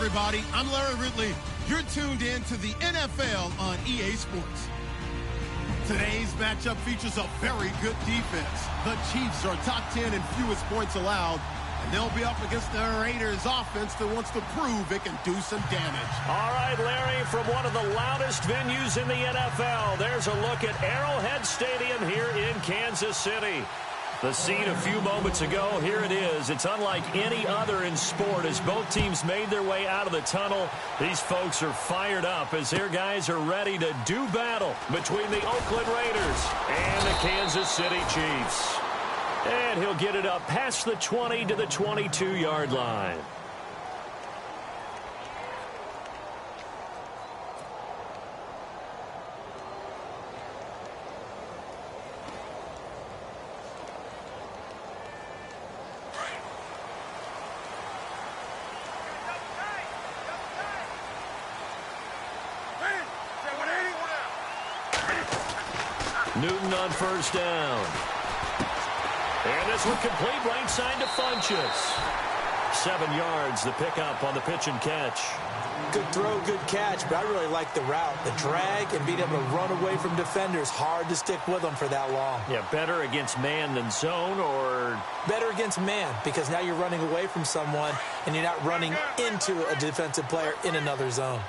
everybody. I'm Larry Ridley. You're tuned in to the NFL on EA Sports. Today's matchup features a very good defense. The Chiefs are top 10 in fewest points allowed, and they'll be up against the Raiders offense that wants to prove it can do some damage. All right, Larry, from one of the loudest venues in the NFL, there's a look at Arrowhead Stadium here in Kansas City. The scene a few moments ago, here it is. It's unlike any other in sport as both teams made their way out of the tunnel. These folks are fired up as their guys are ready to do battle between the Oakland Raiders and the Kansas City Chiefs. And he'll get it up past the 20 to the 22-yard line. Newton on first down. And this one complete right side to Funchess. 7 yards, the pickup on the pitch and catch. Good throw, good catch, but I really like the route. The drag and being able to run away from defenders. Hard to stick with them for that long. Yeah, better against man than zone, or? Better against man, because now you're running away from someone and you're not running into a defensive player in another zone.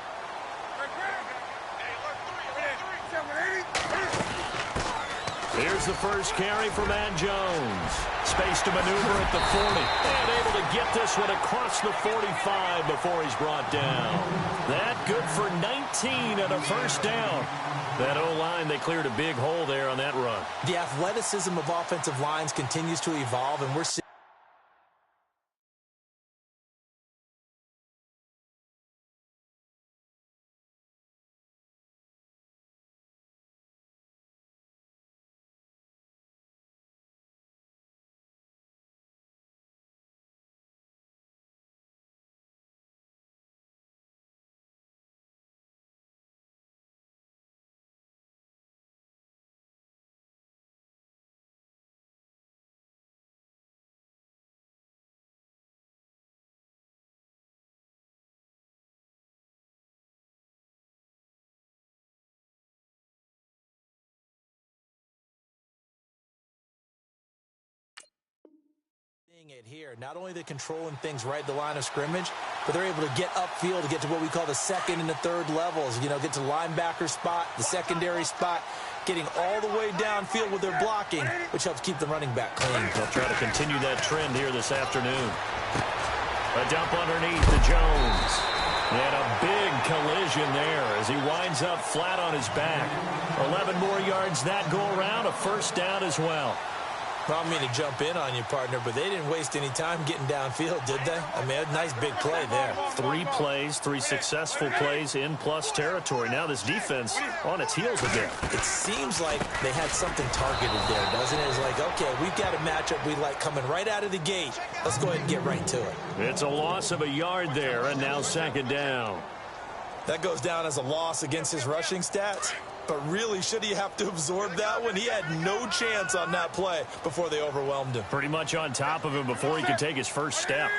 Here's the first carry for Matt Jones. Space to maneuver at the 40. And able to get this one across the 45 before he's brought down. That good for 19 and a first down. That O-line, they cleared a big hole there on that run. The athleticism of offensive lines continues to evolve, and we're seeing it here. Not only they're controlling things right at the line of scrimmage, but they're able to get upfield to get to what we call the second and the third levels. You know, get to linebacker spot, the secondary spot, getting all the way downfield with their blocking, which helps keep the running back clean. They'll try to continue that trend here this afternoon. A dump underneath to Jones. And a big collision there as he winds up flat on his back. 11 more yards that go around, a first down as well. I don't mean to jump in on you, partner, but they didn't waste any time getting downfield, did they? I mean, a nice big play there. 3 plays, 3 successful plays in plus territory. Now this defense on its heels again. It seems like they had something targeted there, doesn't it? It's like, okay, we've got a matchup we like coming right out of the gate. Let's go ahead and get right to it. It's a loss of a yard there, and now second down. That goes down as a loss against his rushing stats. But really, should he have to absorb that one? He had no chance on that play before they overwhelmed him. Pretty much on top of him before he could take his first step.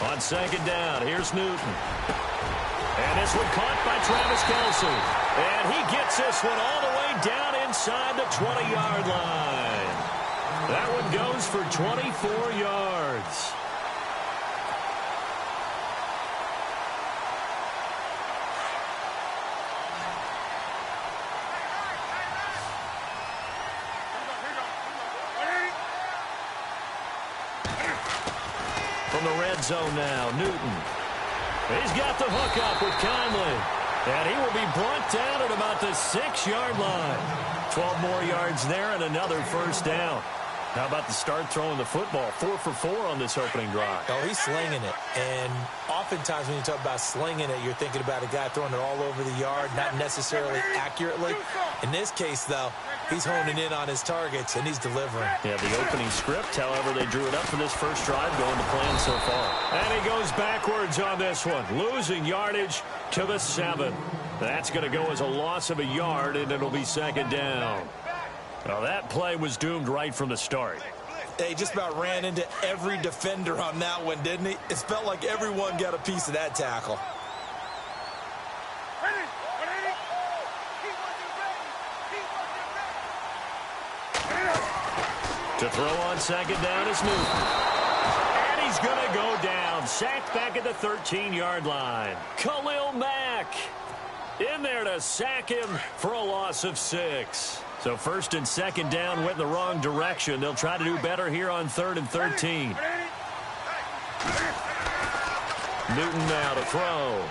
On second down, here's Newton. And this one caught by Travis Kelce. And he gets this one all the way down inside the 20-yard line. That one goes for 24 yards. From the red zone now, Newton. He's got the hook up with Conley. And he will be brought down at about the 6-yard line. 12 more yards there and another first down. How about the start throwing the football? 4 for 4 on this opening drive. Oh, he's slinging it. And oftentimes when you talk about slinging it, you're thinking about a guy throwing it all over the yard, not necessarily accurately. In this case, though, he's honing in on his targets, and he's delivering. Yeah, the opening script, however, they drew it up for this first drive, going to plan so far. And he goes backwards on this one, losing yardage to the 7. That's going to go as a loss of a yard, and it'll be second down. Well, that play was doomed right from the start. He just about ran into every defender on that one, didn't he? It felt like everyone got a piece of that tackle. To throw on second down is Newton. And he's going to go down. Sacked back at the 13-yard line. Khalil Mack in there to sack him for a loss of 6. So first and second down went in the wrong direction. They'll try to do better here on 3rd and 13. Newton now to throw.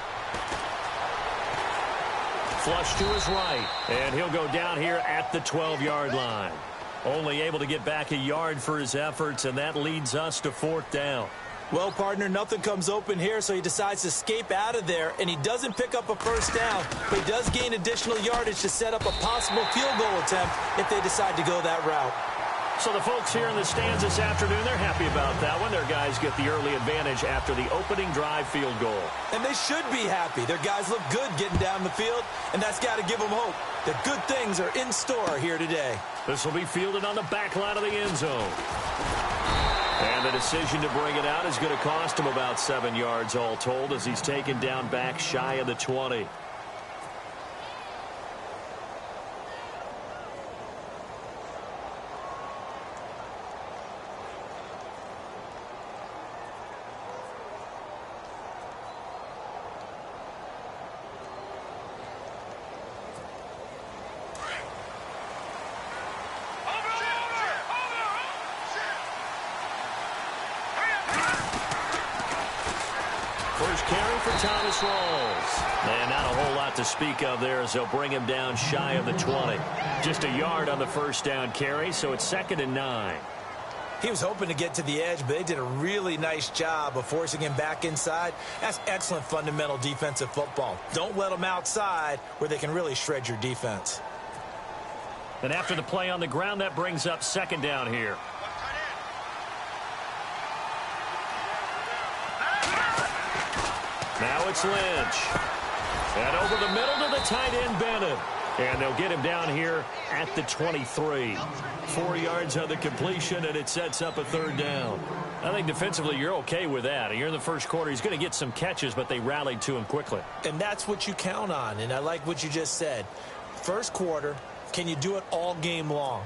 Flush to his right. And he'll go down here at the 12-yard line. Only able to get back a yard for his efforts, and that leads us to 4th down. Well, partner, nothing comes open here, so he decides to escape out of there, and he doesn't pick up a first down, but he does gain additional yardage to set up a possible field goal attempt if they decide to go that route. So the folks here in the stands this afternoon, they're happy about that one. Their guys get the early advantage after the opening drive field goal. And they should be happy. Their guys look good getting down the field, and that's got to give them hope that good things are in store here today. This will be fielded on the back line of the end zone. And the decision to bring it out is going to cost him about 7 yards all told as he's taken down back shy of the 20. First carry for Thomas Rawls. And not a whole lot to speak of there as they'll bring him down shy of the 20. Just a yard on the first down carry, so it's 2nd and 9. He was hoping to get to the edge, but they did a really nice job of forcing him back inside. That's excellent fundamental defensive football. Don't let them outside where they can really shred your defense. And after the play on the ground, that brings up 2nd down here. Now it's Lynch. And over the middle to the tight end, Bennett. And they'll get him down here at the 23. 4 yards on the completion, and it sets up a 3rd down. I think defensively you're okay with that. You're in the first quarter. He's going to get some catches, but they rallied to him quickly. And that's what you count on, and I like what you just said. First quarter, can you do it all game long?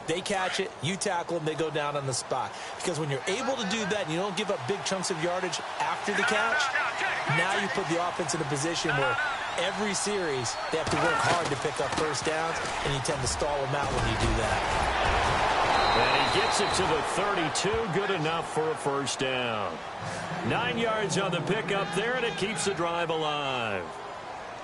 They catch it, you tackle them, they go down on the spot. Because when you're able to do that and you don't give up big chunks of yardage after the catch, now you put the offense in a position where every series they have to work hard to pick up first downs, and you tend to stall them out when you do that. And he gets it to the 32, good enough for a first down. 9 yards on the pickup there, and it keeps the drive alive.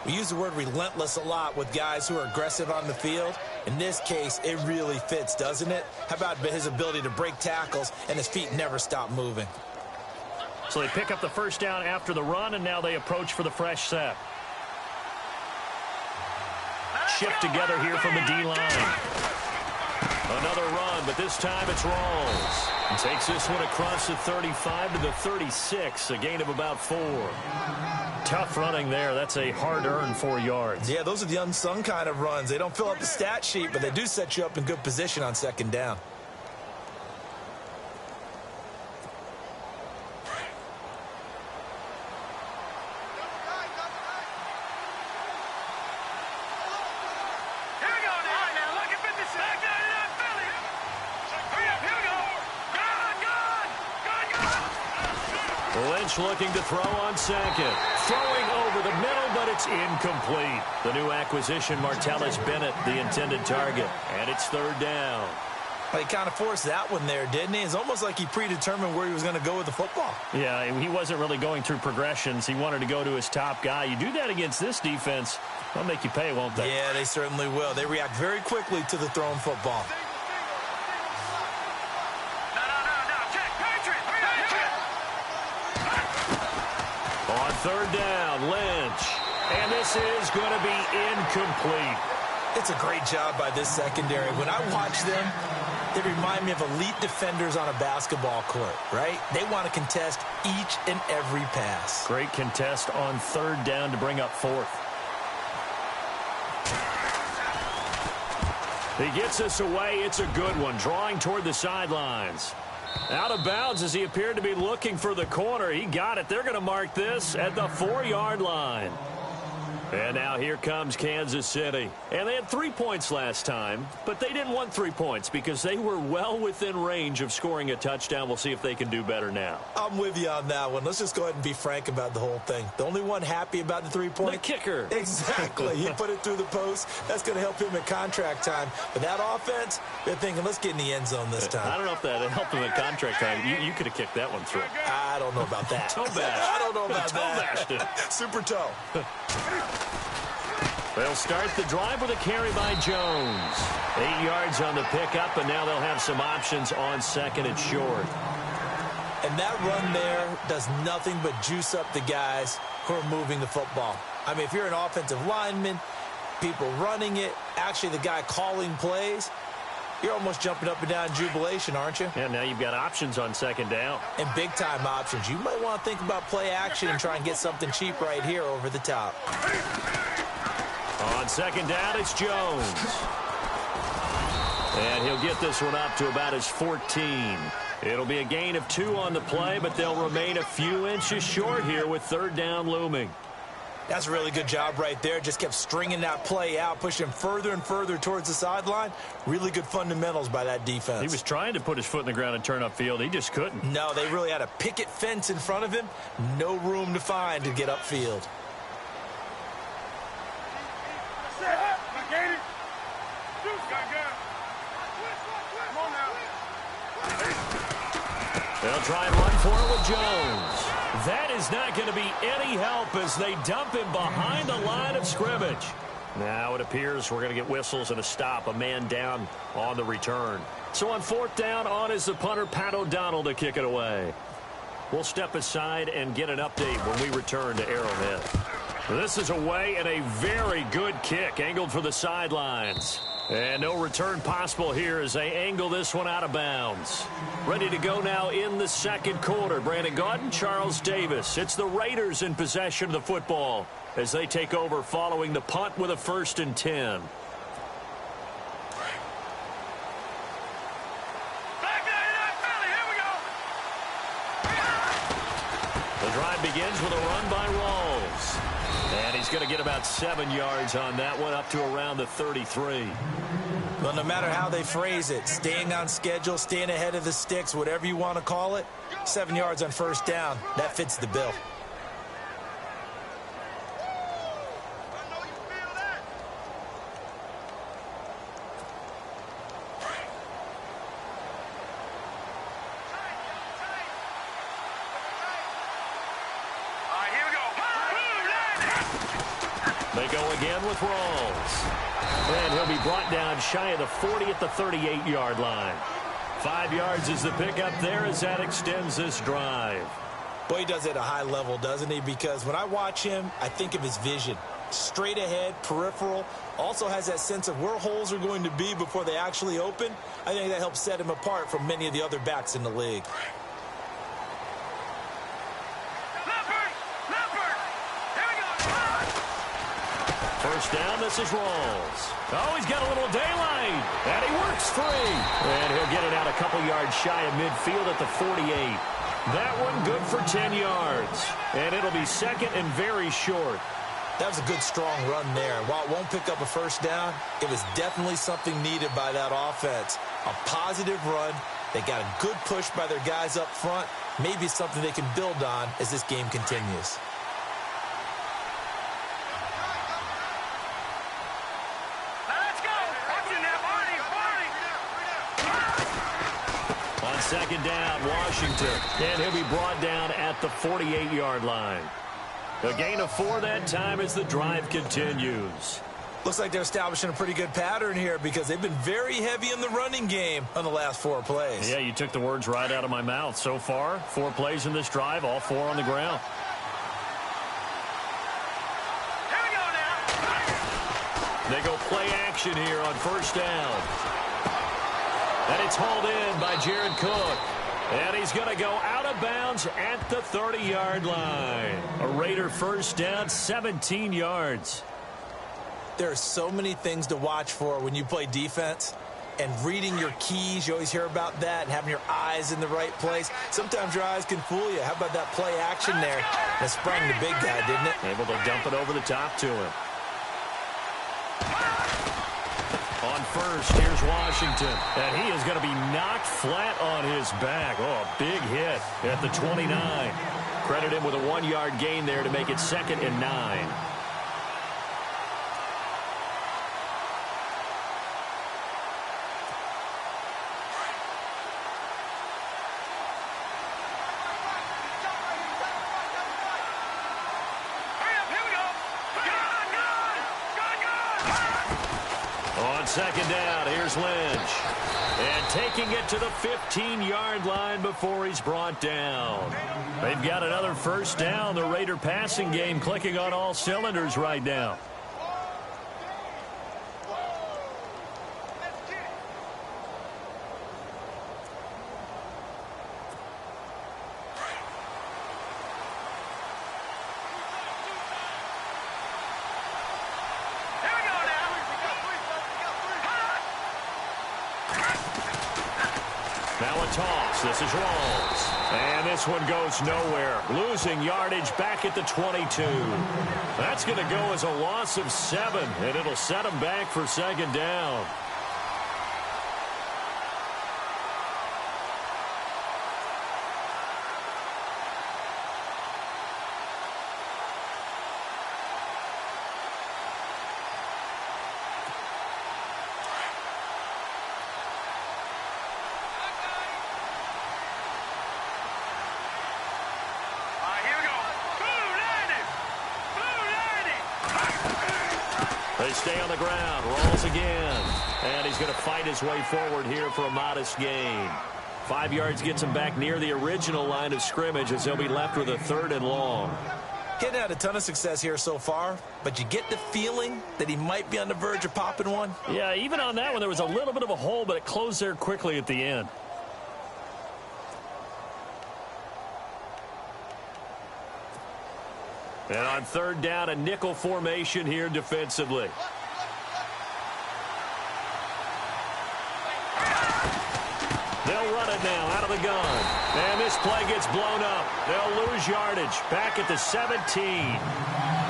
We use the word relentless a lot with guys who are aggressive on the field. In this case, it really fits, doesn't it? How about his ability to break tackles and his feet never stop moving? So they pick up the first down after the run, and now they approach for the fresh set. Shift together here from the D-line. Another run, but this time it's Rawls. And takes this one across the 35 to the 36, a gain of about 4. Tough running there. That's a hard-earned 4 yards. Yeah, those are the unsung kind of runs. They don't fill up the stat sheet, but they do set you up in good position on 2nd down. Lynch looking to throw on second. Throwing over the middle, but it's incomplete. The new acquisition, Martellus Bennett, the intended target. And it's 3rd down. Well, he kind of forced that one there, didn't he? It's almost like he predetermined where he was going to go with the football. Yeah, he wasn't really going through progressions. He wanted to go to his top guy. You do that against this defense, they'll make you pay, won't they? Yeah, they certainly will. They react very quickly to the thrown football. On 3rd down, Lynch. And this is going to be incomplete. It's a great job by this secondary. When I watch them, they remind me of elite defenders on a basketball court, right? They want to contest each and every pass. Great contest on 3rd down to bring up 4th. He gets this away. It's a good one, drawing toward the sidelines. Out of bounds as he appeared to be looking for the corner. He got it. They're going to mark this at the 4-yard line. And now here comes Kansas City. And they had 3 points last time, but they didn't want 3 points because they were well within range of scoring a touchdown. We'll see if they can do better now. I'm with you on that one. Let's just go ahead and be frank about the whole thing. The only one happy about the 3-point? The kicker. Exactly. He put it through the post. That's going to help him at contract time. But that offense, they're thinking, let's get in the end zone this time. I don't know if that helped him at contract time. You could have kicked that one through. I don't know about that. Toe bash. I don't know about that. Toe bashed it. Super toe. They'll start the drive with a carry by Jones. 8 yards on the pickup, and now they'll have some options on 2nd and short. And that run there does nothing but juice up the guys who are moving the football. I mean, if you're an offensive lineman, people running it, actually the guy calling plays, you're almost jumping up and down in jubilation, aren't you? Yeah, now you've got options on 2nd down. And big-time options. You might want to think about play action and try and get something cheap right here over the top. On 2nd down, it's Jones. And he'll get this one up to about his 14. It'll be a gain of 2 on the play, but they'll remain a few inches short here with 3rd down looming. That's a really good job right there. Just kept stringing that play out, pushing him further and further towards the sideline. Really good fundamentals by that defense. He was trying to put his foot in the ground and turn upfield. He just couldn't. No, they really had a picket fence in front of him. No room to find to get upfield. They'll try and run for it with Jones. That is not going to be any help as they dump him behind the line of scrimmage. Now it appears we're going to get whistles and a stop, a man down on the return. So on 4th down, on is the punter, Pat O'Donnell, to kick it away. We'll step aside and get an update when we return to Arrowhead. This is away and a very good kick, angled for the sidelines. And no return possible here as they angle this one out of bounds. Ready to go now in the 2nd quarter. Brandon Gaudin, Charles Davis. It's the Raiders in possession of the football as they take over following the punt with a 1st and 10. The drive begins with a run by Rawls. And he's going to get about 7 yards on that one, up to around the 33. Well, no matter how they phrase it, staying on schedule, staying ahead of the sticks, whatever you want to call it, 7 yards on 1st down, that fits the bill. They go again with Rawls. And he'll be brought down shy of the 40 at the 38-yard line. 5 yards is the pickup there as that extends this drive. Boy, he does it at a high level, doesn't he? Because when I watch him, I think of his vision. Straight ahead, peripheral. Also has that sense of where holes are going to be before they actually open. I think that helps set him apart from many of the other backs in the league. First down, this is Rawls. Oh, he's got a little daylight. And he works free. And he'll get it out a couple yards shy of midfield at the 48. That one good for 10 yards. And it'll be 2nd and very short. That was a good, strong run there. While it won't pick up a 1st down, it was definitely something needed by that offense. A positive run. They got a good push by their guys up front. Maybe something they can build on as this game continues. On 2nd down, Washington. And he'll be brought down at the 48-yard line. A gain of 4 that time as the drive continues. Looks like they're establishing a pretty good pattern here because they've been very heavy in the running game on the last 4 plays. Yeah, you took the words right out of my mouth. So far, 4 plays in this drive, all 4 on the ground. Here we go now. They go play action here on 1st down. And it's hauled in by Jared Cook. And he's going to go out of bounds at the 30-yard line. A Raider 1st down, 17 yards. There are so many things to watch for when you play defense. And reading your keys, you always hear about that, and having your eyes in the right place. Sometimes your eyes can fool you. How about that play action there? That sprang the big guy, didn't it? Able to dump it over the top to him. On first, here's Washington. And he is going to be knocked flat on his back. Oh, a big hit at the 29. Credit him with a 1-yard gain there to make it 2nd and 9. On 2nd down, here's Lynch. And taking it to the 15-yard line before he's brought down. They've got another 1st down. The Raider passing game clicking on all cylinders right now. Now a toss. This is Rawls. And this one goes nowhere. Losing yardage back at the 22. That's going to go as a loss of 7, and it'll set him back for 2nd down. They stay on the ground. Rawls again. And he's going to fight his way forward here for a modest gain. 5 yards gets him back near the original line of scrimmage as they'll be left with a 3rd and long. Getting had a ton of success here so far, but you get the feeling that he might be on the verge of popping one. Yeah, even on that one, there was a little bit of a hole, but it closed there quickly at the end. And on 3rd down, a nickel formation here defensively. They'll run it now out of the gun. And this play gets blown up. They'll lose yardage back at the 17.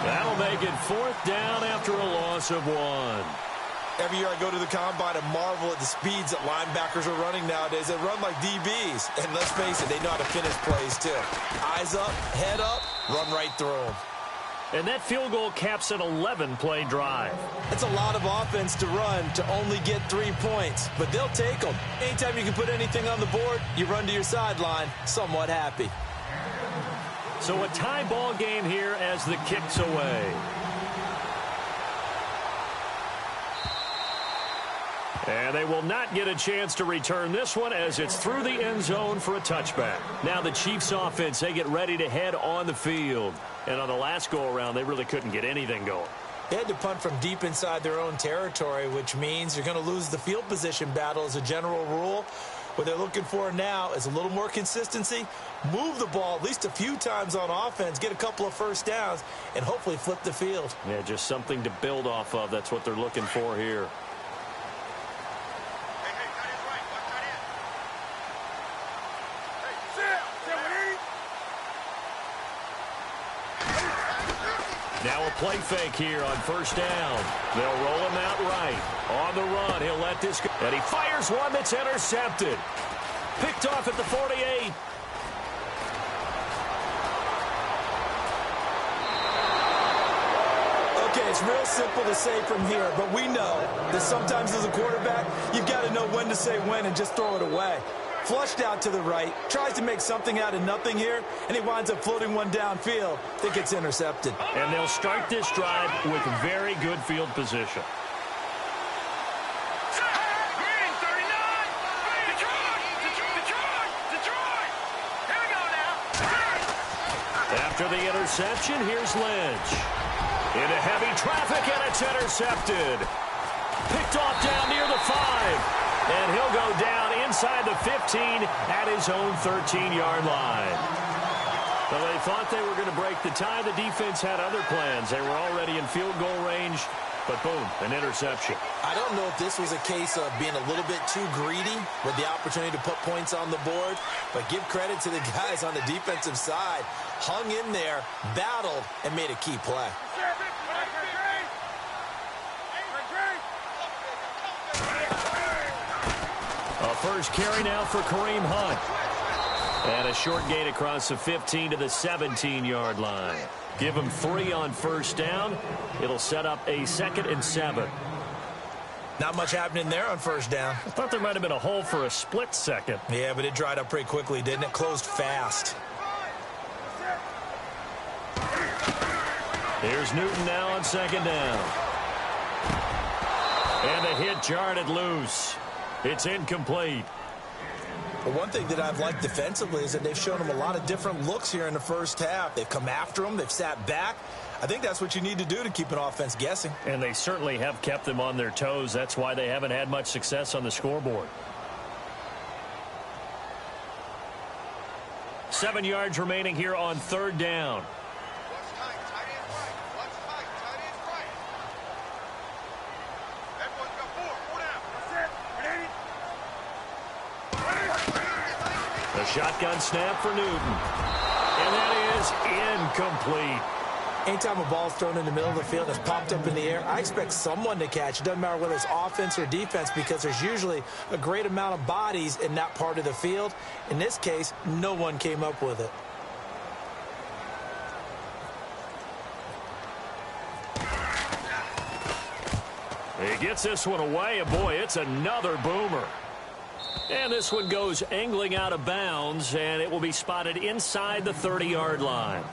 That'll make it 4th down after a loss of 1. Every year I go to the combine and marvel at the speeds that linebackers are running nowadays. They run like DBs. And let's face it, they know how to finish plays too. Eyes up, head up, run right through them. And that field goal caps an 11-play drive. It's a lot of offense to run to only get 3 points, but they'll take them. Anytime you can put anything on the board, you run to your sideline, somewhat happy. So a tie ball game here as the kick's away. And they will not get a chance to return this one as it's through the end zone for a touchback. Now the Chiefs offense, they get ready to head on the field. And on the last go-around, they really couldn't get anything going. They had to punt from deep inside their own territory, which means you're going to lose the field position battle as a general rule. What they're looking for now is a little more consistency, move the ball at least a few times on offense, get a couple of 1st downs, and hopefully flip the field. Yeah, just something to build off of. That's what they're looking for here. Now a play fake here on 1st down. They'll roll him out right. On the run, he'll let this go. And he fires one that's intercepted. Picked off at the 48. Okay, it's real simple to say from here, but we know that sometimes as a quarterback, you've got to know when to say when and just throw it away. Flushed out to the right, tries to make something out of nothing here, and he winds up floating one downfield. I think it's intercepted. And they'll start this drive with very good field position. Green, 39. Detroit. Here we go now. After the interception, here's Lynch. Into heavy traffic, and it's intercepted. Picked off down near the 5. And he'll go down inside the 15 at his own 13-yard line. Well, they thought they were going to break the tie. The defense had other plans. They were already in field goal range, But boom, an interception. I don't know if this was a case of being a little bit too greedy with the opportunity to put points on the board, but give credit to the guys on the defensive side. Hung in there, battled, and made a key play. A first carry now for Kareem Hunt. And a short gain across the 15 to the 17-yard line. Give him 3 on first down. It'll set up a 2nd and 7. Not much happening there on first down. I thought there might have been a hole for a split second. Yeah, but it dried up pretty quickly, didn't it? Closed fast. Here's Newton now on 2nd down. And the hit jarred it loose. It's incomplete. Well, one thing that I've liked defensively is that they've shown him a lot of different looks here in the first half. They've come after him. They've sat back. I think that's what you need to do to keep an offense guessing. And they certainly have kept them on their toes. That's why they haven't had much success on the scoreboard. 7 yards remaining here on 3rd down. A shotgun snap for Newton. And that is incomplete. Anytime a ball's thrown in the middle of the field that's popped up in the air, I expect someone to catch. It doesn't matter whether it's offense or defense because there's usually a great amount of bodies in that part of the field. In this case, no one came up with it. He gets this one away, and boy, it's another boomer. And this one goes angling out of bounds, and it will be spotted inside the 30-yard line.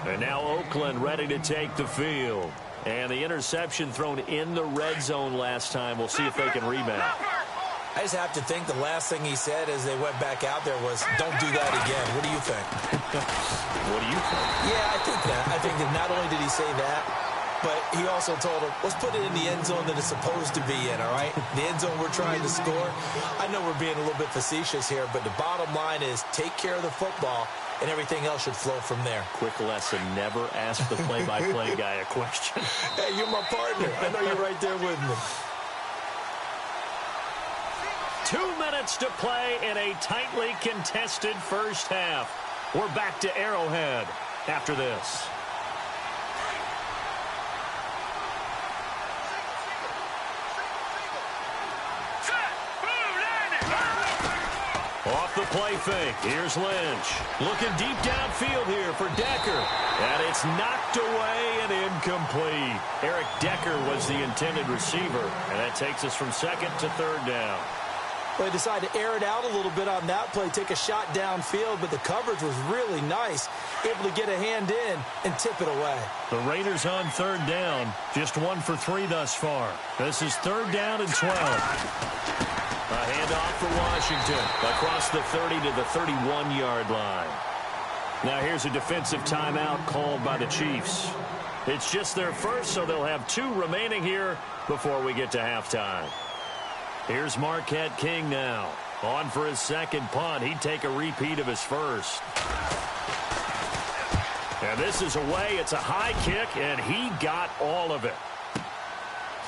And now Oakland ready to take the field. And the interception thrown in the red zone last time. We'll see if they can rebound. I just have to think the last thing he said as they went back out there was, don't do that again. What do you think? What do you think? Yeah, I think that. I think that not only did he say that, but he also told him, let's put it in the end zone that it's supposed to be in, all right? The end zone we're trying to score. I know we're being a little bit facetious here, but the bottom line is take care of the football, and everything else should flow from there. Quick lesson, never ask the play-by-play guy a question. Hey, you're my partner. I know you're right there with me. 2 minutes to play in a tightly contested first half. We're back to Arrowhead after this. Off the play fake. Here's Lynch. Looking deep downfield here for Decker. And it's knocked away and incomplete. Eric Decker was the intended receiver. And that takes us from 2nd to 3rd down. Well, they decided to air it out a little bit on that play, take a shot downfield, but the coverage was really nice. Able to get a hand in and tip it away. The Raiders on 3rd down. Just 1 for 3 thus far. This is 3rd down and 12. A handoff for Washington across the 30 to the 31-yard line. Now here's a defensive timeout called by the Chiefs. It's just their first, so they'll have 2 remaining here before we get to halftime. Here's Marquette King now. On for his 2nd punt. He'd take a repeat of his first. And this is away. It's a high kick, and he got all of it.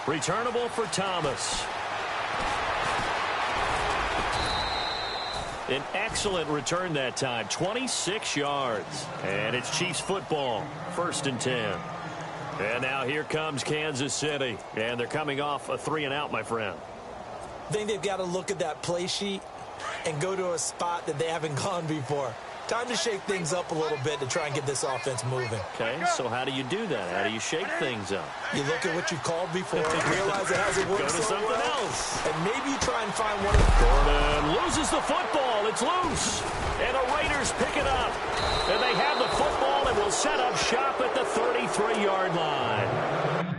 Returnable for Thomas. An excellent return that time, 26 yards. And it's Chiefs football, 1st and 10. And now here comes Kansas City. And they're coming off a 3-and-out, my friend. I think they've got to look at that play sheet and go to a spot that they haven't gone before. Time to shake things up a little bit to try and get this offense moving. Okay, so how do you do that? How do you shake things up? You look at what you've called before and realize it hasn't worked Go to so something well. else. And maybe you try and find one of the... Gordon loses the football. It's loose. And the Raiders pick it up. And they have the football and will set up shop at the 33-yard line.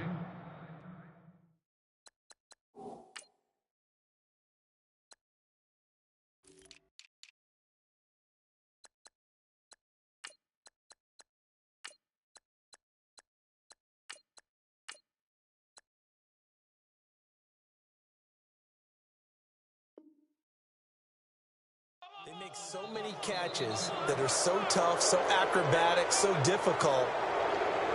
They make so many catches that are so tough, so acrobatic, so difficult.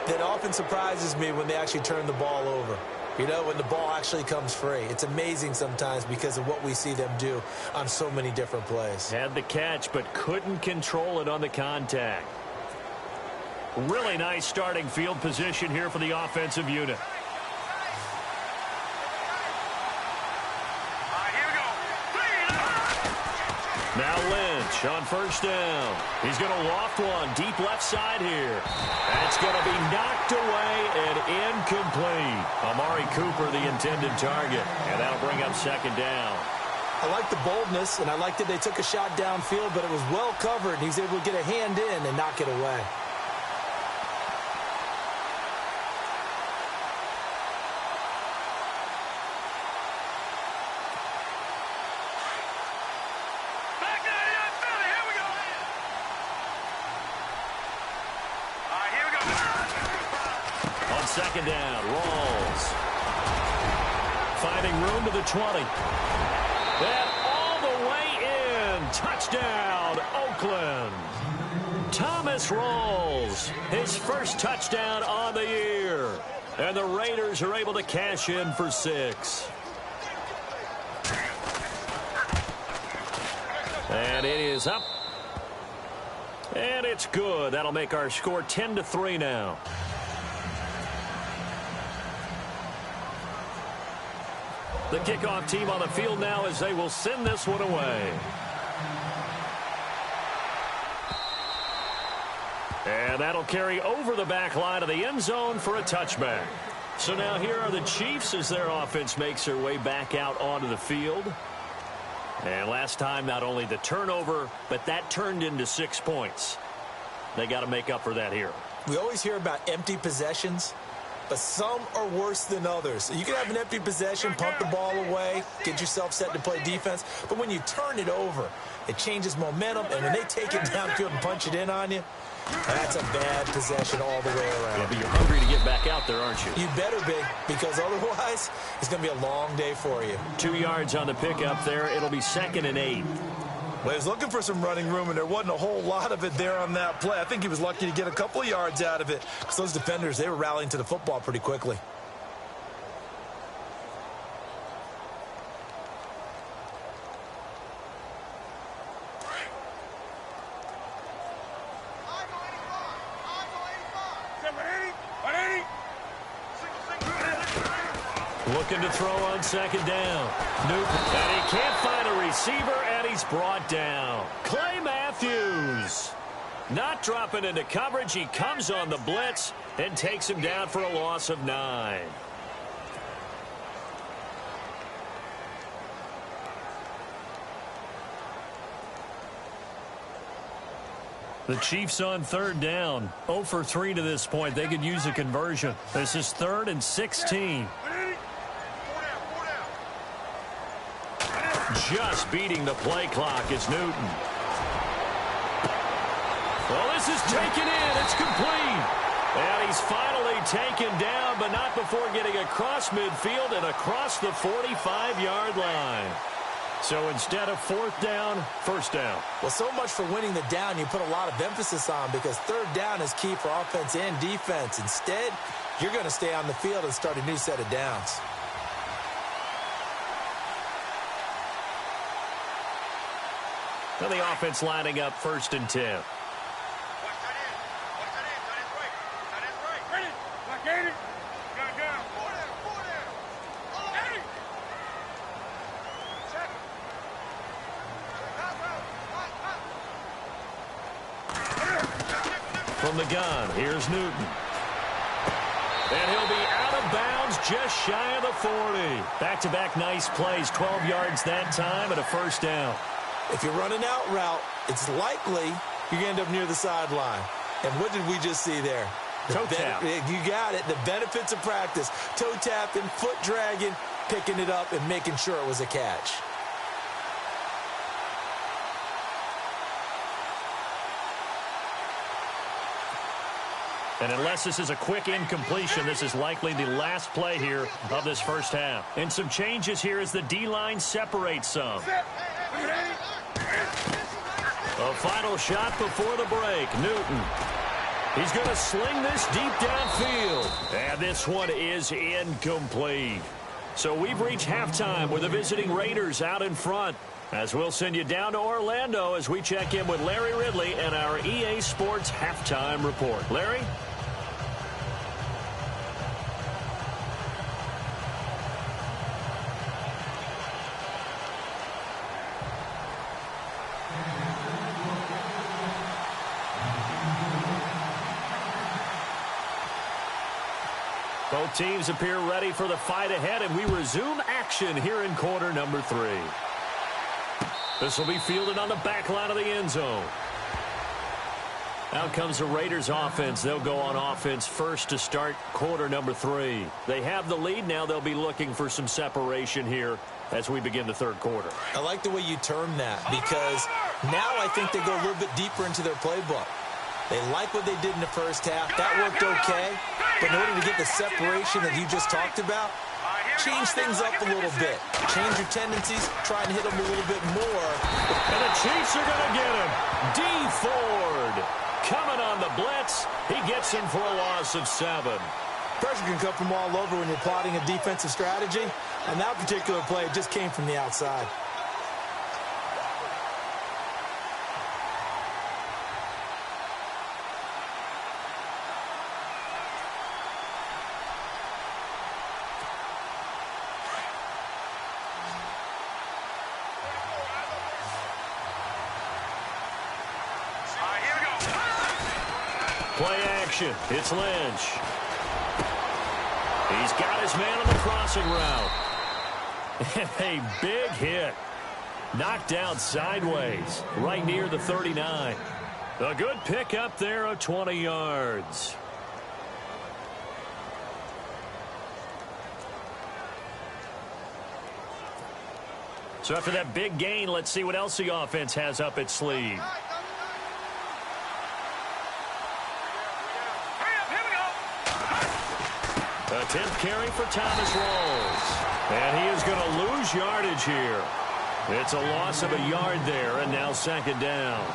that often surprises me when they actually turn the ball over. You know, when the ball actually comes free. It's amazing sometimes because of what we see them do on so many different plays. Had the catch, but couldn't control it on the contact. Really nice starting field position here for the offensive unit. Now Lynch on first down. He's going to loft one deep left side here. That's going to be knocked away and incomplete. Amari Cooper, the intended target. And that'll bring up second down. I like the boldness, and I like that they took a shot downfield, but it was well covered. He's able to get a hand in and knock it away. Second down, Rawls. Finding room to the 20. And all the way in. Touchdown, Oakland. Thomas Rawls, his first touchdown on the year. And the Raiders are able to cash in for 6. And it is up. And it's good. That'll make our score 10-3 now. The kickoff team on the field now as they will send this one away. And that'll carry over the back line of the end zone for a touchback. So now here are the Chiefs as their offense makes their way back out onto the field. And last time, not only the turnover, but that turned into 6 points. They got to make up for that here. We always hear about empty possessions, but some are worse than others. You can have an empty possession, pump the ball away, get yourself set to play defense. But when you turn it over, it changes momentum. And when they take it downfield and punch it in on you, that's a bad possession all the way around. Yeah, but you're hungry to get back out there, aren't you? You better be, because otherwise it's going to be a long day for you. 2 yards on the pickup there. It'll be 2nd and 8. Well, he was looking for some running room, and there wasn't a whole lot of it there on that play. I think he was lucky to get a couple of yards out of it. Because those defenders, they were rallying to the football pretty quickly. Looking to throw on 2nd down. Newton. And he can't find a receiver, and he's brought down. Clay Matthews. Not dropping into coverage. He comes on the blitz and takes him down for a loss of 9. The Chiefs on 3rd down. 0 for 3 to this point. They could use a conversion. This is 3rd and 16. Just beating the play clock is Newton. Well, this is taken in. It's complete. And he's finally taken down, but not before getting across midfield and across the 45-yard line. So instead of 4th down, 1st down. Well, so much for winning the down you put a lot of emphasis on, because 3rd down is key for offense and defense. Instead, you're going to stay on the field and start a new set of downs. Now the offense lining up 1st and 10. From the gun, here's Newton. And he'll be out of bounds just shy of the 40. Back-to-back nice plays, 12 yards that time and a 1st down. If you're running out route, it's likely you're going to end up near the sideline. And what did we just see there? Toe tap. You got it. The benefits of practice. Toe tapping, foot dragging, picking it up, and making sure it was a catch. And unless this is a quick incompletion, this is likely the last play here of this 1st half. And some changes here as the D-line separates some. A final shot before the break. Newton. He's going to sling this deep downfield. And this one is incomplete. So we've reached halftime with the visiting Raiders out in front. As we'll send you down to Orlando as we check in with Larry Ridley and our EA Sports Halftime Report. Larry? Both teams appear ready for the fight ahead, and we resume action here in quarter number 3. This will be fielded on the back line of the end zone. Out comes the Raiders offense. They'll go on offense first to start quarter number 3. They have the lead. Now they'll be looking for some separation here as we begin the third quarter. I like the way you term that, because now I think they go a little bit deeper into their playbook. They like what they did in the first half. That worked okay. But in order to get the separation that you just talked about, change things up a little bit. Change your tendencies. Try and hit them a little bit more. And the Chiefs are going to get him. D. Ford coming on the blitz. He gets him for a loss of 7. Pressure can come from all over when you're plotting a defensive strategy. On that particular play, it just came from the outside. Play action. It's Lynch. He's got his man on the crossing route. And a big hit. Knocked out sideways, right near the 39. A good pick up there of 20 yards. So after that big gain, let's see what else the offense has up its sleeve. A 10th carry for Thomas Rawls. And he is going to lose yardage here. It's a loss of a yard there, and now second down.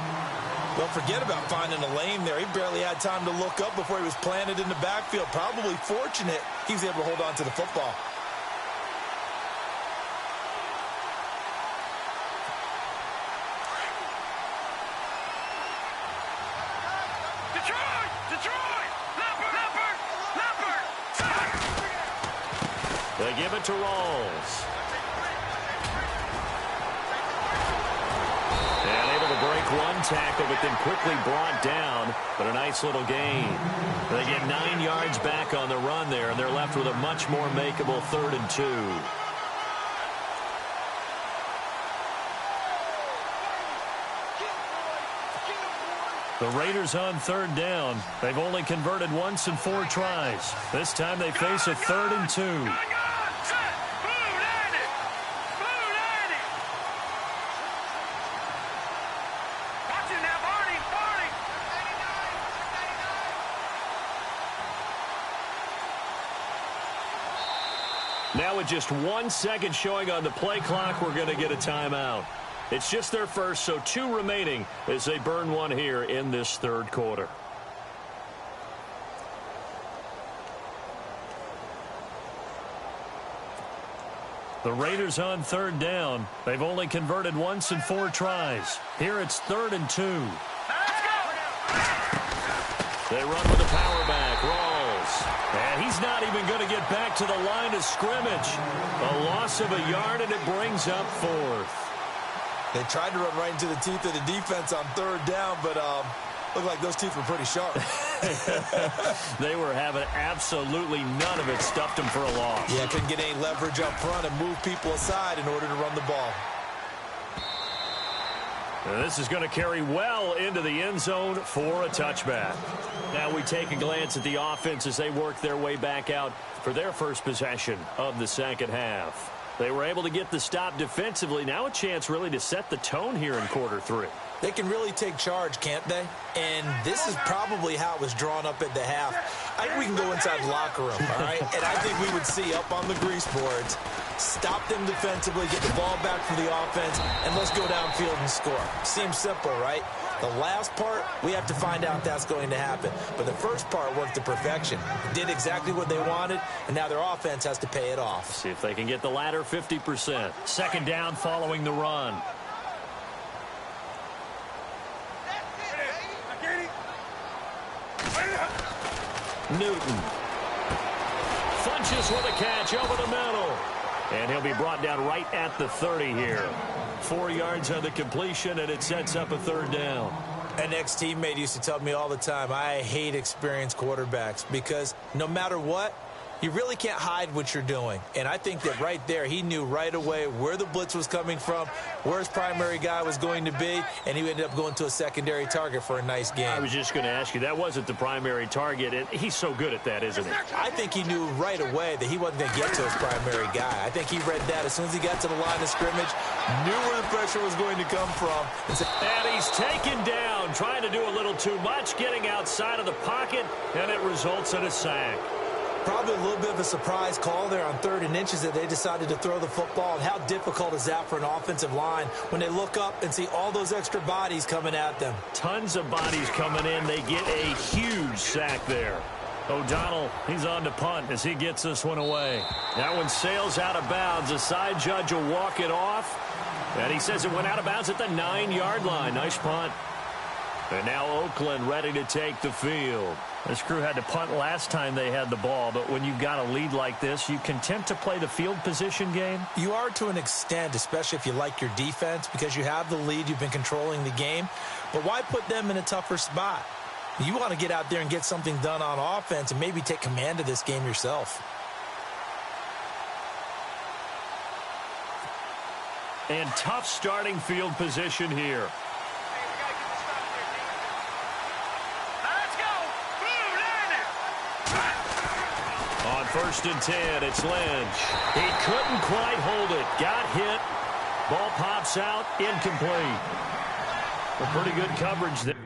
Don't forget about finding a lane there. He barely had time to look up before he was planted in the backfield. Probably fortunate he was able to hold on to the football. They give it to Rawls. And able to break one tackle, but then quickly brought down. But a nice little gain. They get 9 yards back on the run there, and they're left with a much more makeable 3rd and 2. The Raiders on 3rd down. They've only converted once in 4 tries. This time they face a 3rd and 2. Now with just 1 second showing on the play clock, we're going to get a timeout. It's just their first, so 2 remaining as they burn one here in this third quarter. The Raiders on 3rd down. They've only converted once in 4 tries. Here it's 3rd and 2. They run with the power back. Rawls. And he's not even going to get back to the line of scrimmage. A loss of a yard, and it brings up 4th. They tried to run right into the teeth of the defense on 3rd down, but looked like those teeth were pretty sharp. They were having absolutely none of it. Stuffed them for a loss. Yeah, couldn't get any leverage up front and move people aside in order to run the ball. And this is going to carry well into the end zone for a touchback. Now we take a glance at the offense as they work their way back out for their first possession of the second half. They were able to get the stop defensively. Now a chance really to set the tone here in quarter 3. They can really take charge, can't they? And this is probably how it was drawn up at the half. I think we can go inside the locker room, all right? And I think we would see up on the grease boards, stop them defensively, get the ball back for the offense, and let's go downfield and score. Seems simple, right? The last part, we have to find out if that's going to happen. But the first part worked to perfection. Did exactly what they wanted, and now their offense has to pay it off. See if they can get the latter 50%. Second down following the run. Newton Funches with a catch over the middle. And he'll be brought down right at the 30 here. 4 yards on the completion, and it sets up a third down. An ex-teammate used to tell me all the time, I hate experienced quarterbacks because no matter what, you really can't hide what you're doing. And I think that right there, he knew right away where the blitz was coming from, where his primary guy was going to be, and he ended up going to a secondary target for a nice game. I was just going to ask you, that wasn't the primary target, and he's so good at that, isn't he? I think he knew right away that he wasn't going to get to his primary guy. I think he read that as soon as he got to the line of scrimmage, knew where the pressure was going to come from. And he's taken down, trying to do a little too much, getting outside of the pocket, and it results in a sack. Probably a little bit of a surprise call there on 3rd and inches that they decided to throw the football. And how difficult is that for an offensive line when they look up and see all those extra bodies coming at them? Tons of bodies coming in. They get a huge sack there. O'Donnell, he's on to punt as he gets this one away. That one sails out of bounds. The side judge will walk it off. And he says it went out of bounds at the 9-yard line. Nice punt. And now Oakland ready to take the field. This crew had to punt last time they had the ball, but when you've got a lead like this, you content to play the field position game? You are to an extent, especially if you like your defense, because you have the lead, you've been controlling the game. But why put them in a tougher spot? You want to get out there and get something done on offense and maybe take command of this game yourself. And tough starting field position here. On 1st and 10, it's Lynch. He couldn't quite hold it. Got hit. Ball pops out. Incomplete. A pretty good coverage there.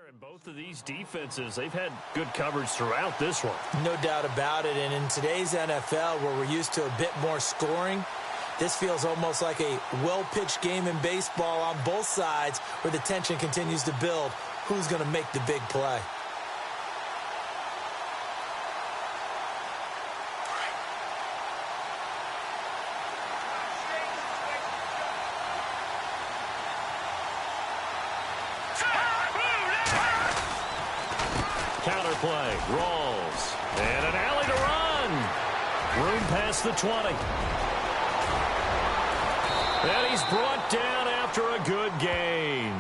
And both of these defenses, they've had good coverage throughout this one. No doubt about it. And in today's NFL, where we're used to a bit more scoring, this feels almost like a well-pitched game in baseball on both sides where the tension continues to build. Who's going to make the big play? Counterplay, rolls, and an alley to run. Room past the 20. And he's brought down after a good gain.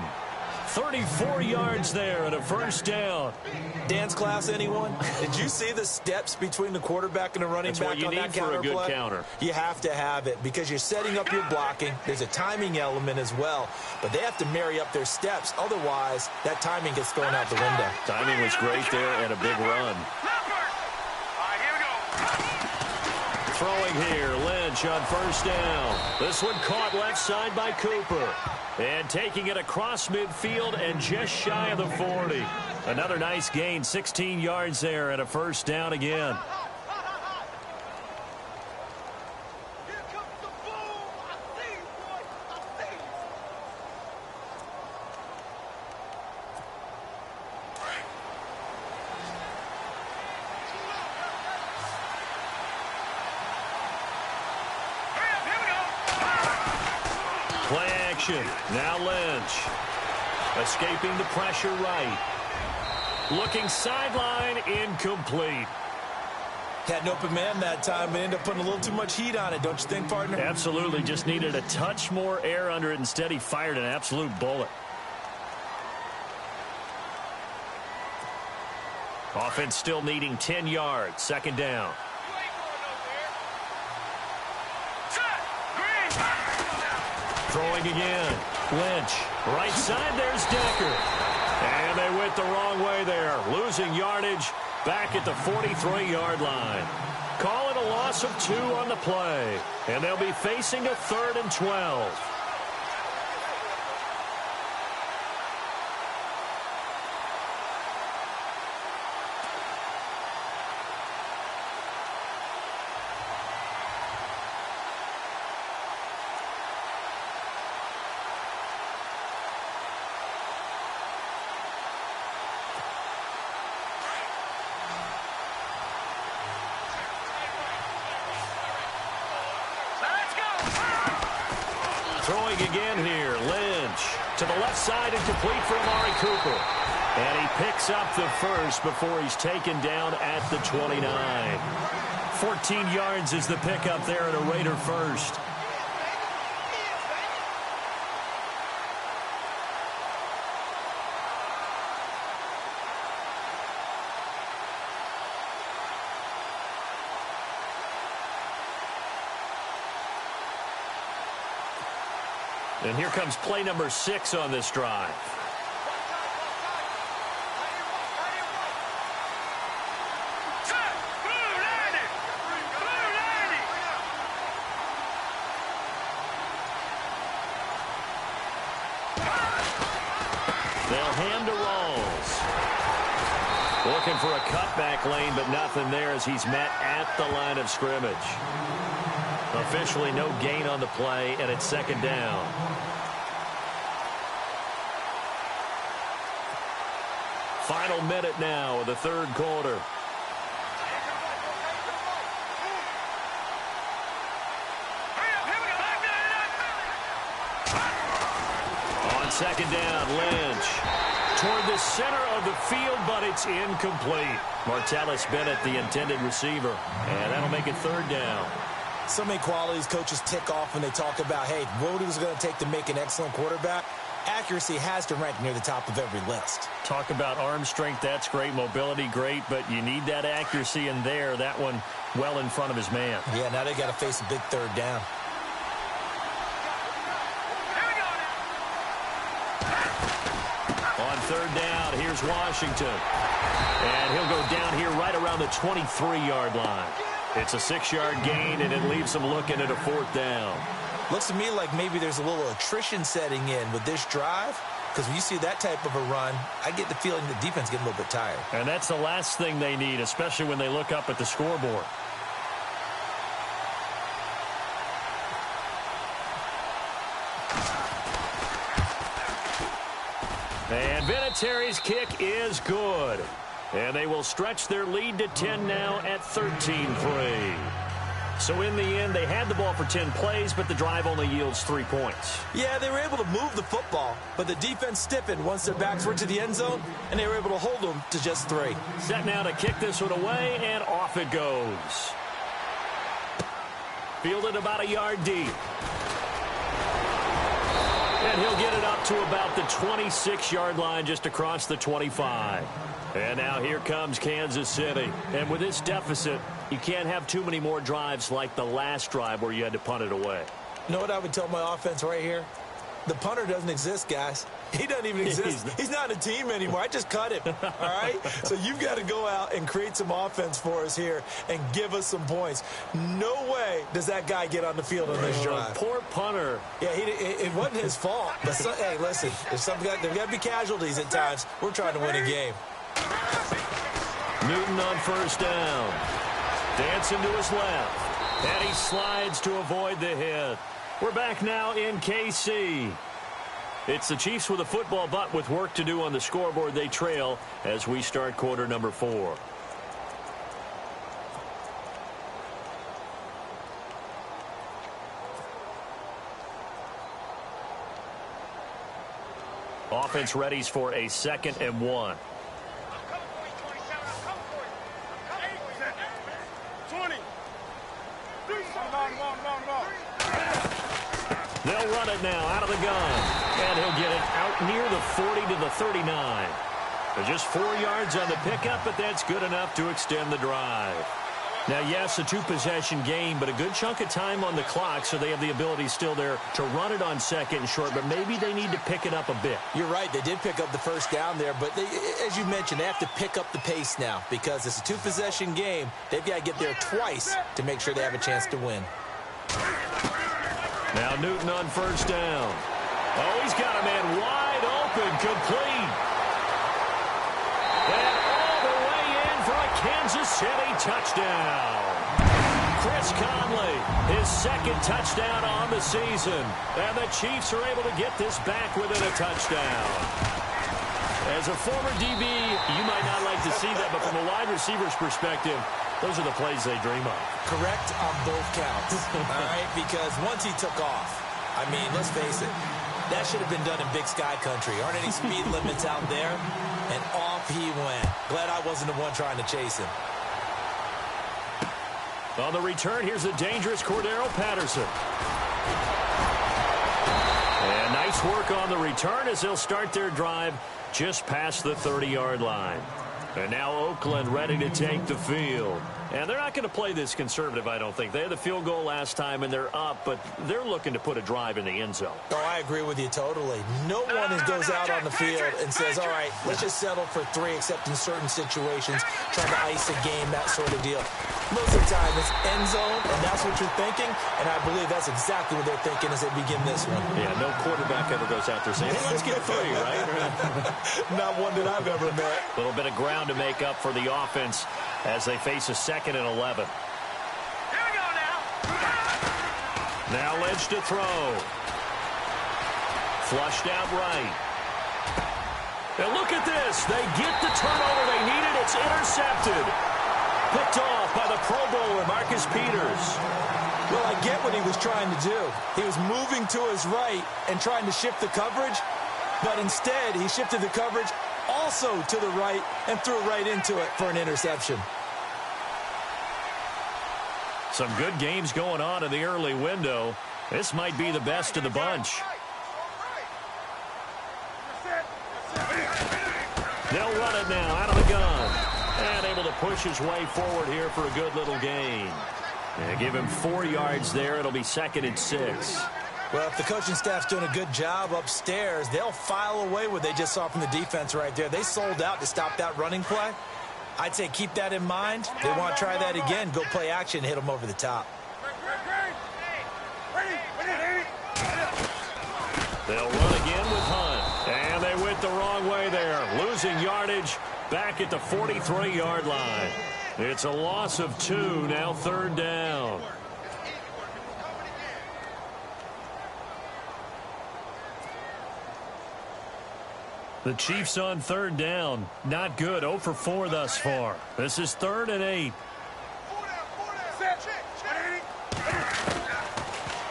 34 yards there and a first down. Dance class, anyone? Did you see the steps between the quarterback and the running back on that counter play? That's what you need for a good counter. You have to have it because you're setting up your blocking. There's a timing element as well. But they have to marry up their steps. Otherwise, that timing gets thrown out the window. Timing was great there and a big run. Throwing here, Lynch on first down. This one caught left side by Cooper. And taking it across midfield and just shy of the 40. Another nice gain, 16 yards there and a first down again. Now Lynch escaping the pressure right. Looking sideline, incomplete. Had an open man that time, but ended up putting a little too much heat on it, don't you think, partner? Absolutely. Just needed a touch more air under it. Instead, he fired an absolute bullet. Offense still needing 10 yards. Second down. Throwing again. Lynch. Right side, there's Decker. And they went the wrong way there. Losing yardage back at the 43-yard line. Call it a loss of 2 on the play. And they'll be facing a 3rd and 12. Throwing again here, Lynch to the left side and complete for Amari Cooper. And he picks up the first before he's taken down at the 29. 14 yards is the pickup there at a Raider first. And here comes play number 6 on this drive. They'll hand to Rawls. Looking for a cutback lane, but nothing there as he's met at the line of scrimmage. Officially no gain on the play, and it's second down. Final minute now of the third quarter. On second down, Lynch toward the center of the field, but it's incomplete. Martellus Bennett, the intended receiver, and that'll make it third down. So many qualities coaches tick off when they talk about, hey, what is it going to take to make an excellent quarterback? Accuracy has to rank near the top of every list. Talk about arm strength, that's great. Mobility, great, but you need that accuracy in there. That one well in front of his man. Yeah, now they got to face a big third down. On third down, here's Washington. And he'll go down here right around the 23-yard line. It's a 6-yard gain, and it leaves them looking at a fourth down. Looks to me like maybe there's a little attrition setting in with this drive, because when you see that type of a run, I get the feeling the defense getting a little bit tired. And that's the last thing they need, especially when they look up at the scoreboard. And Vinatieri's kick is good. And they will stretch their lead to 10 now at 13-3. So in the end, they had the ball for 10 plays, but the drive only yields 3 points. Yeah, they were able to move the football, but the defense stiffened once their backs were to the end zone, and they were able to hold them to just 3. Set now to kick this one away, and off it goes. Fielded about a yard deep. And he'll get it up to about the 26-yard line, just across the 25. And now here comes Kansas City. And with this deficit, you can't have too many more drives like the last drive where you had to punt it away. You know what I would tell my offense right here? The punter doesn't exist, guys. He doesn't even exist. He's not a team anymore. I just cut him, all right? So you've got to go out and create some offense for us here and give us some points. No way does that guy get on the field on this drive. Poor punter. Yeah, it wasn't his fault. But hey, listen, there's got to be casualties at times. We're trying to win a game. Newton on first down. Dancing to his left. And he slides to avoid the hit. We're back now in KC. It's the Chiefs with a football, but with work to do on the scoreboard, they trail as we start quarter number 4. Offense readies for a 2nd and 1. They'll run it now out of the gun. And he'll get it out near the 40 to the 39. Just 4 yards on the pickup, but that's good enough to extend the drive. Now, yes, a two-possession game, but a good chunk of time on the clock, so they have the ability still there to run it on second and short, but maybe they need to pick it up a bit. You're right. They did pick up the first down there, but as you mentioned, they have to pick up the pace now because it's a two-possession game. They've got to get there twice to make sure they have a chance to win. Now Newton on first down. Oh, he's got a man wide open, complete. And all the way in for a Kansas City touchdown. Chris Conley, his second touchdown on the season. And the Chiefs are able to get this back within a touchdown. As a former DB, you might not like to see that, but from a wide receiver's perspective, those are the plays they dream of. Correct on both counts, all right? Because once he took off, I mean, let's face it, that should have been done in Big Sky Country. Aren't any speed limits out there? And off he went. Glad I wasn't the one trying to chase him. On the return, here's the dangerous Cordero Patterson. And nice work on the return as they'll start their drive just past the 30-yard line. And now Oakland ready to take the field. And they're not going to play this conservative, I don't think. They had the field goal last time, and they're up, but they're looking to put a drive in the end zone. Oh, I agree with you totally. No one goes out on the field and says, all right, let's just settle for 3, except in certain situations, trying to ice a game, that sort of deal. Most of the time, it's end zone, and that's what you're thinking, and I believe that's exactly what they're thinking as they begin this one. Yeah, no quarterback ever goes out there saying, hey, let's get 3, right? Not one that I've ever met. A little bit of ground to make up for the offense as they face a 2nd and 11. Here we go now. Now Ledge to throw. Flushed out right. And look at this. They get the turnover they needed. It's intercepted. Picked off by the Pro Bowler, Marcus Peters. Well, I get what he was trying to do. He was moving to his right and trying to shift the coverage, but instead he shifted the coverage also to the right and threw right into it for an interception. Some good games going on in the early window. This might be the best of the bunch. They'll run it now out of the gun. And able to push his way forward here for a good little gain. And give him 4 yards there. It'll be 2nd and 6. Well, if the coaching staff's doing a good job upstairs, they'll file away what they just saw from the defense right there. They sold out to stop that running play. I'd say keep that in mind. They want to try that again. Go play action, hit them over the top. They'll run again with Hunt. And they went the wrong way there. Losing yardage back at the 43-yard line. It's a loss of 2, now 3rd down. The Chiefs on 3rd down. Not good. 0 for 4 thus far. This is 3rd and 8.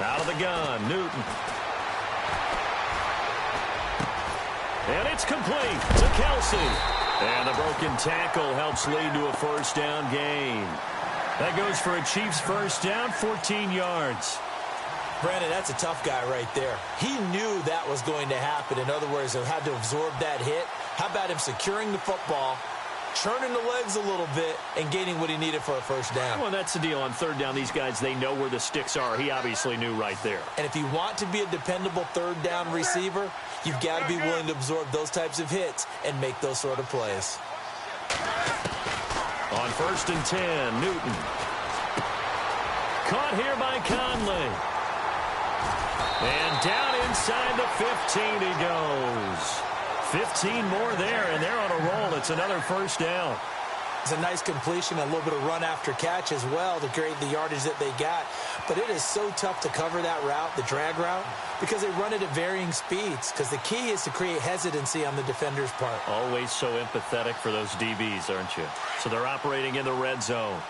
Out of the gun, Newton. And it's complete to Kelsey. And the broken tackle helps lead to a 1st down gain. That goes for a Chiefs 1st down, 14 yards. Brandon, that's a tough guy right there. He knew that was going to happen. In other words, he had to absorb that hit. How about him securing the football, churning the legs a little bit, and gaining what he needed for a 1st down? Well, that's the deal. On 3rd down, these guys, they know where the sticks are. He obviously knew right there. And if you want to be a dependable 3rd down receiver, you've got to be willing to absorb those types of hits and make those sort of plays. On 1st and 10, Newton. Caught here by Conley. And down inside the 15 he goes. 15 more there, and they're on a roll. It's another 1st down. It's a nice completion, a little bit of run after catch as well to create the yardage that they got. But it is so tough to cover that route, the drag route, because they run it at varying speeds. Because the key is to create hesitancy on the defender's part. Always so empathetic for those DBs, aren't you? So they're operating in the red zone.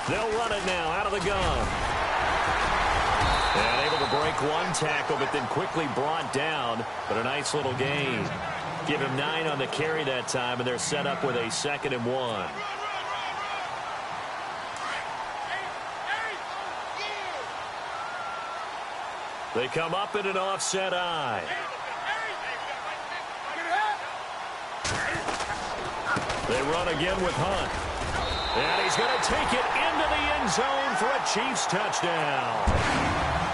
They'll run it now out of the gun. And able to break one tackle, but then quickly brought down. But a nice little gain. Give him 9 on the carry that time, and they're set up with a 2nd and 1. They come up in an offset eye. They run again with Hunt. And he's going to take it into the end zone for a Chiefs touchdown.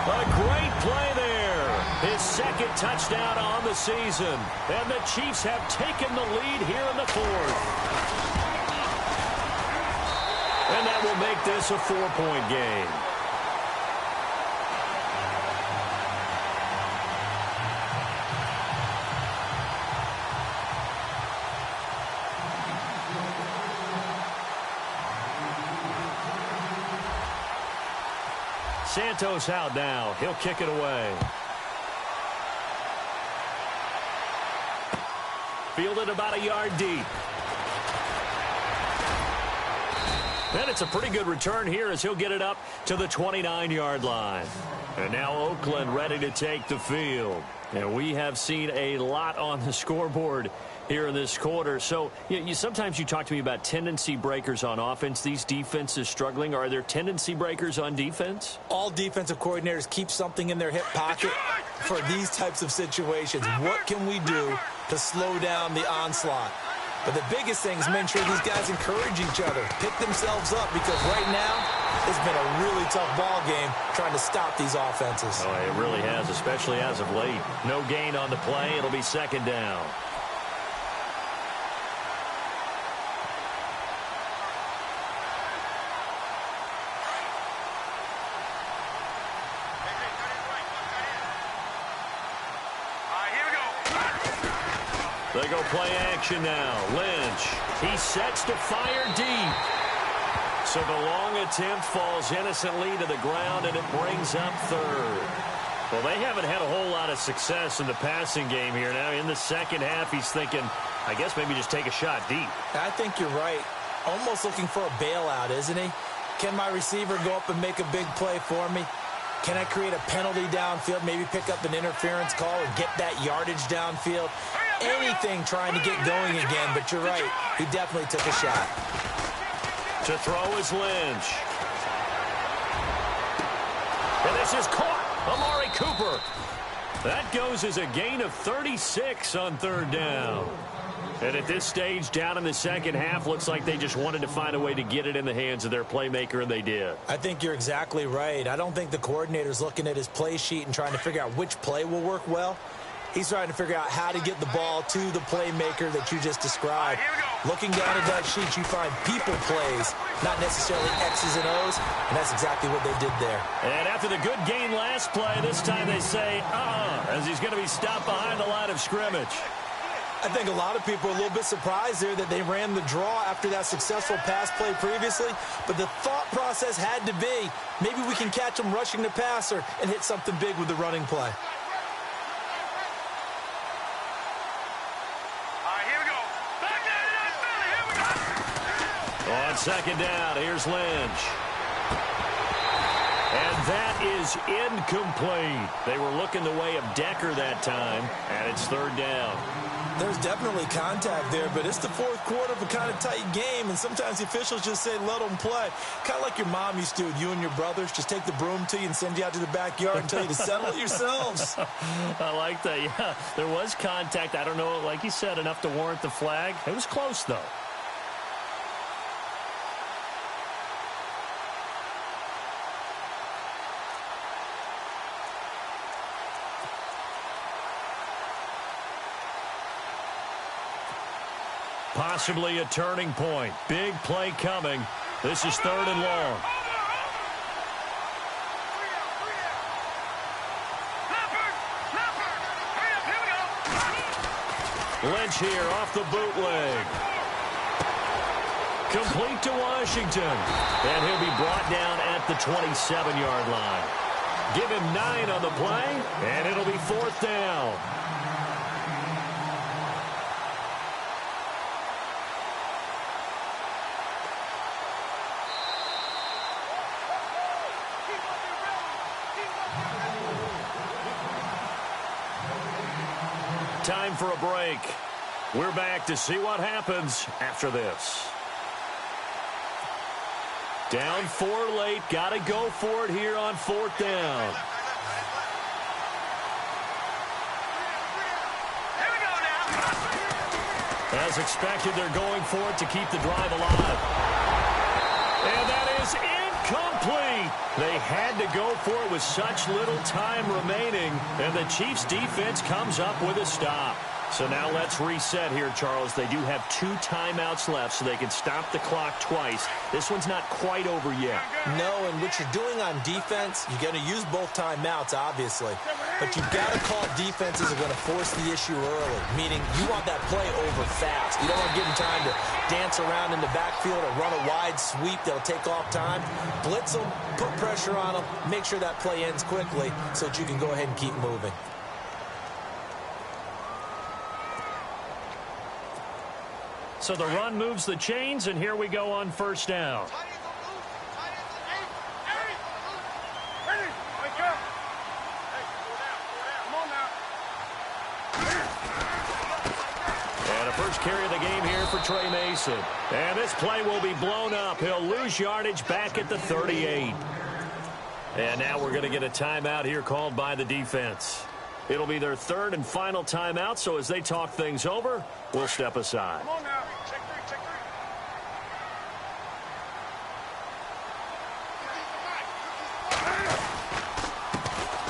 A great play there. His 2nd touchdown on the season. And the Chiefs have taken the lead here in the 4th. And that will make this a 4-point game. Santos out now. He'll kick it away. Fielded about a yard deep. And it's a pretty good return here as he'll get it up to the 29-yard line. And now Oakland ready to take the field. And we have seen a lot on the scoreboard here in this quarter. So sometimes you talk to me about tendency breakers on offense. These defenses struggling. Are there tendency breakers on defense? All defensive coordinators keep something in their hip pocket for these types of situations. What can we do to slow down the onslaught? But the biggest thing is making sure these guys encourage each other, pick themselves up, because right now it's been a really tough ball game trying to stop these offenses. Oh, it really has, especially as of late. No gain on the play. It'll be 2nd down. They go play action now. Lynch. He sets to fire deep. So the long attempt falls innocently to the ground, and it brings up 3rd. Well, they haven't had a whole lot of success in the passing game here. Now in the 2nd half, he's thinking, I guess maybe just take a shot deep. I think you're right. Almost looking for a bailout, isn't he? Can my receiver go up and make a big play for me? Can I create a penalty downfield, maybe pick up an interference call or get that yardage downfield? Anything trying to get going again, but you're right. He definitely took a shot. To throw is Lynch. And this is caught. Amari Cooper. That goes as a gain of 36 on 3rd down. And at this stage, down in the 2nd half, looks like they just wanted to find a way to get it in the hands of their playmaker, and they did. I think you're exactly right. I don't think the coordinator's looking at his play sheet and trying to figure out which play will work well. He's trying to figure out how to get the ball to the playmaker that you just described. Looking down at that sheet, you find people plays, not necessarily X's and O's, and that's exactly what they did there. And after the good gain last play, this time they say, as he's going to be stopped behind the line of scrimmage. I think a lot of people are a little bit surprised there that they ran the draw after that successful pass play previously, but the thought process had to be, maybe we can catch them rushing the passer and hit something big with the running play. On 2nd down, here's Lynch. And that is incomplete. They were looking the way of Decker that time, and it's 3rd down. There's definitely contact there, but it's the 4th quarter of a kind of tight game, and sometimes the officials just say, let them play. Kind of like your mom used to with you and your brothers. Just take the broom to you and send you out to the backyard and tell you to settle it yourselves. I like that, yeah. There was contact. I don't know, like you said, enough to warrant the flag. It was close, though. Possibly a turning point. Big play coming. This is 3rd and long. Lynch here off the bootleg. Complete to Washington. And he'll be brought down at the 27-yard line. Give him 9 on the play, and it'll be 4th down. Time for a break. We're back to see what happens after this. Down 4 late. Got to go for it here on 4th down. Here we go now. As expected, they're going for it to keep the drive alive. And that is incomplete. They had to go for it with such little time remaining, and the Chiefs' defense comes up with a stop. So now let's reset here, Charles. They do have 2 timeouts left, so they can stop the clock twice. This one's not quite over yet. No, and what you're doing on defense, you're going to use both timeouts, obviously. But you've got to call defenses are going to force the issue early, meaning you want that play over fast. You don't want to give them time to dance around in the backfield or run a wide sweep that'll take off time. Blitz them, put pressure on them, make sure that play ends quickly so that you can go ahead and keep moving. So the run moves the chains, and here we go on 1st down. And a first carry of the game here for Trey Mason. And this play will be blown up. He'll lose yardage back at the 38. And now we're going to get a timeout here called by the defense. It'll be their 3rd and final timeout, so as they talk things over, we'll step aside. Come on now. Check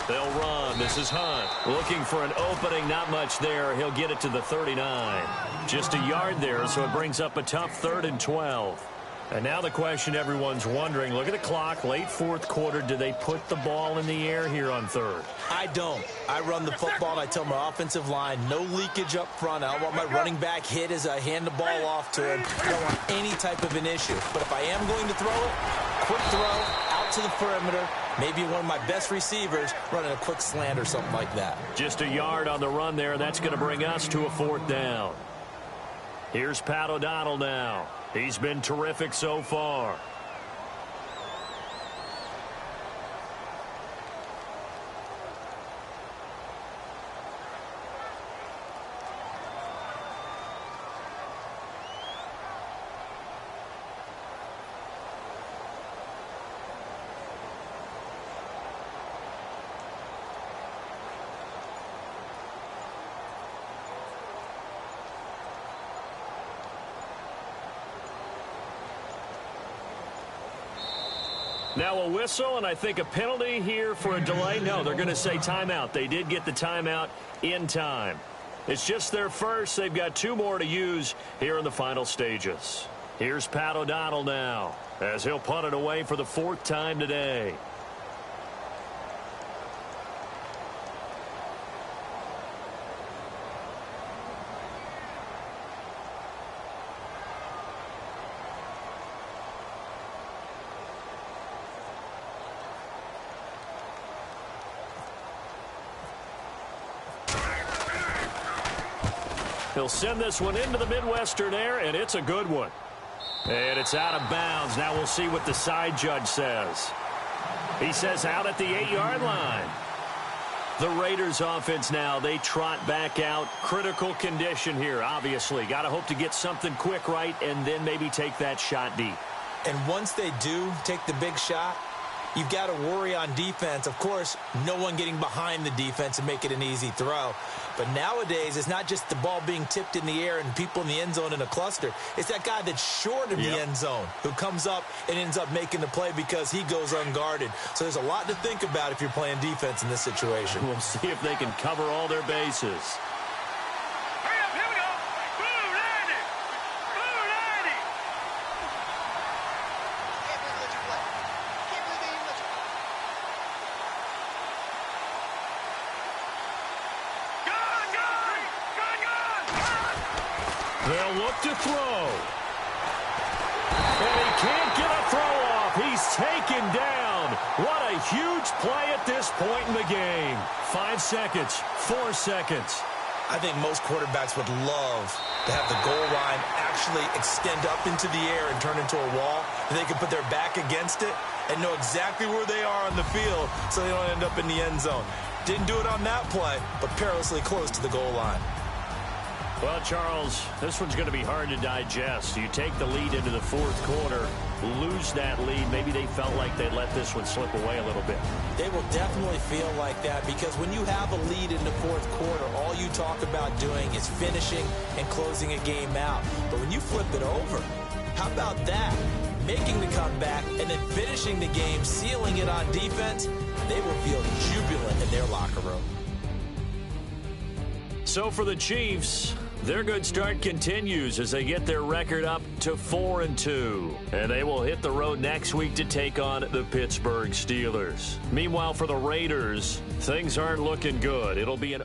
3. They'll run. This is Hunt. Looking for an opening. Not much there. He'll get it to the 39. Just a yard there, so it brings up a tough 3rd and 12. And now the question everyone's wondering, look at the clock, late 4th quarter. Do they put the ball in the air here on 3rd? I don't. I run the football, and I tell my offensive line, no leakage up front. I don't want my running back hit as I hand the ball off to him. I don't want any type of an issue. But if I am going to throw it, quick throw, out to the perimeter, maybe one of my best receivers running a quick slant or something like that. Just a yard on the run there. That's going to bring us to a 4th down. Here's Pat O'Donnell now. He's been terrific so far. Now a whistle, and I think a penalty here for a delay. No, they're going to say timeout. They did get the timeout in time. It's just their first. They've got 2 more to use here in the final stages. Here's Pat O'Donnell now, as he'll punt it away for the 4th time today. He'll send this one into the Midwestern air, and it's a good one. And it's out of bounds. Now we'll see what the side judge says. He says out at the 8-yard line. The Raiders offense now, they trot back out. Critical condition here, obviously. Got to hope to get something quick right and then maybe take that shot deep. And once they do take the big shot, you've got to worry on defense. Of course, no one getting behind the defense and make it an easy throw. But nowadays, it's not just the ball being tipped in the air and people in the end zone in a cluster. It's that guy that's short of the end zone who comes up and ends up making the play because he goes unguarded. So there's a lot to think about if you're playing defense in this situation. We'll see if they can cover all their bases. Hurry up, here we go. Blue 90. Blue 90. Can't believe they let you play. Can't believe they even let you play. They'll look to throw. And he can't get a throw off. He's taken down. What a huge play at this point in the game. 5 seconds, 4 seconds. I think most quarterbacks would love to have the goal line actually extend up into the air and turn into a wall. And they can put their back against it and know exactly where they are on the field so they don't end up in the end zone. Didn't do it on that play, but perilously close to the goal line. Well, Charles, this one's going to be hard to digest. You take the lead into the fourth quarter, lose that lead. Maybe they felt like they let this one slip away a little bit. They will definitely feel like that because when you have a lead in the fourth quarter, all you talk about doing is finishing and closing a game out. But when you flip it over, how about that? Making the comeback and then finishing the game, sealing it on defense, they will feel jubilant in their locker room. So for the Chiefs, their good start continues as they get their record up to 4-2. And they will hit the road next week to take on the Pittsburgh Steelers. Meanwhile, for the Raiders, things aren't looking good. It'll be an